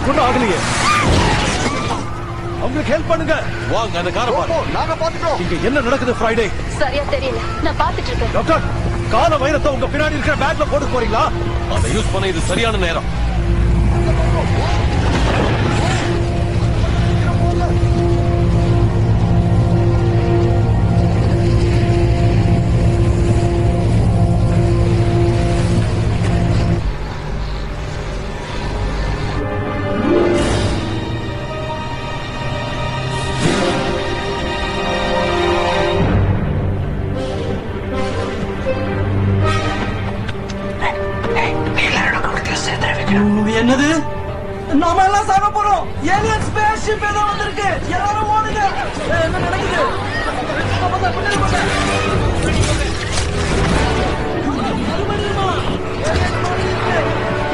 ஒன்னும் ஆகலையே. அவங்களுக்கு ஹெல்ப் பண்ணுங்க. வாங்க அந்த காரை பாருங்க. நாங்க பாத்துட்டோம். இங்க என்ன நடக்குது ஃப்ரைடே? சரியா தெரியல, நான் பாத்துட்டு இருக்கேன். டாக்டர், கால வைரத்தை உங்க பின்னாடி இருக்கிற பேக்ல போட்டு போறீங்களா? அதை யூஸ் பண்ண இது சரியான நேரம். என்னது? நாம எல்லாம் சாக போறோம். ஏலியன் ஸ்பேஸ்ஷிப் ஏதோ வந்திருக்கு. எல்லாரும் ஓடுங்க. என்ன நடக்குது?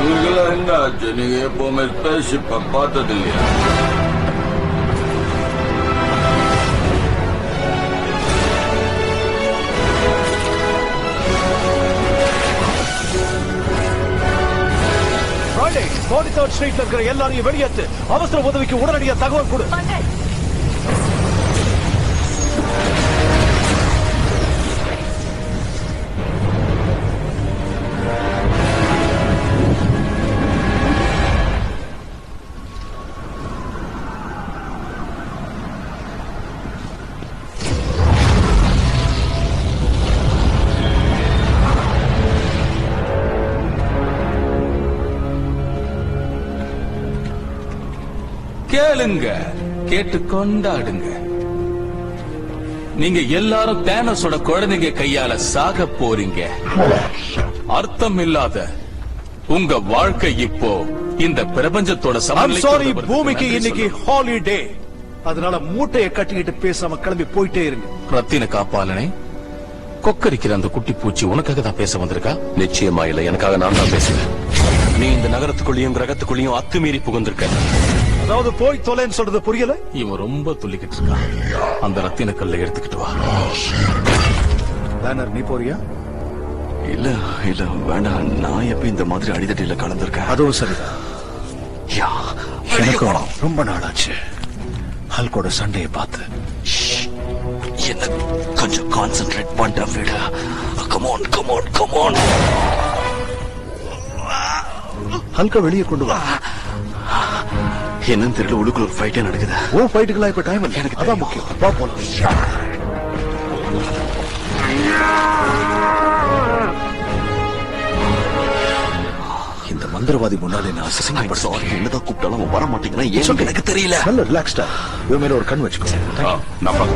இவர்களா என்ன ஆச்சு? நீங்க எப்பவுமே ஸ்பேஸ்ஷிப்பை பார்த்தது இல்லையா? ஃப்ரைடே 43rd ஸ்ட்ரீட்ல இருக்கிற எல்லாரையும் வெளியேற்று. அவசர உதவிக்கு உடனடியா தகவல் கொடு. கேளுங்க, கேட்டு கொண்டாடுங்க. நீங்க எல்லாரும் தேனஸோட குழந்தைங்க கையால சாக போறீங்க. அர்த்தம் இல்லாத உங்க வாழ்க்கை இப்போ இந்த பிரபஞ்சத்தோட சாரி, பூமிக்கு இன்னைக்கு ஹாலிடே. அதனால மூட்டையை கட்டிக்கிட்டு பேசாம கிளம்பி போயிட்டே இருங்க. ரத்தின காப்பாளனே, கொக்கரிக்கிற அந்த குட்டி பூச்சி உனக்காக தான் பேச வந்திருக்கா? நிச்சயமா இல்ல, எனக்காக நான் தான் பேசுவேன். நீ இந்த நகரத்துக்குள்ளேயும் கிரகத்துக்குள்ளேயும் அத்துமீறி புகுந்திருக்க. அதாவது போய் தொலைன்னு சொல்றது புரியல. இவன் ரொம்ப துள்ளிக்கிட்டு இருக்கான். அந்த ரத்தின கல்லை எடுத்துக்கிட்டு வா. பேனர், நீ போறியா? இல்ல இல்ல வேண்டாம். நான் எப்ப இந்த மாதிரி அடிதடியில கலந்திருக்கேன். அதுவும் சரிதான். எனக்கும் ரொம்ப நாளாச்சு ஹல்கோட சண்டையை பார்த்து. என்ன கொஞ்சம் கான்சென்ட்ரேட் பண்ற விட. Come on come on come on. ஹல்க வெளியே கொண்டு வா. என்னன்னு தெரியல, உள்ளுக்குள்ள ஒரு ஃபைட்டே நடக்குது. ஓ, ஃபைட்டுக்கெல்லாம் இப்ப டைம் இல்லை. எனக்கு அதான் முக்கியம். வா போலாம். இந்த மந்திரவாதி முன்னாடி நான் சாரி, என்னதான் கூப்பிட்டாலும் அவன் வர மாட்டேங்கிறான். ஏன் எனக்கு தெரியல. நல்ல ரிலாக்ஸ்டா இவன் மேல ஒரு கண் வச்சுக்கோ. நம்ம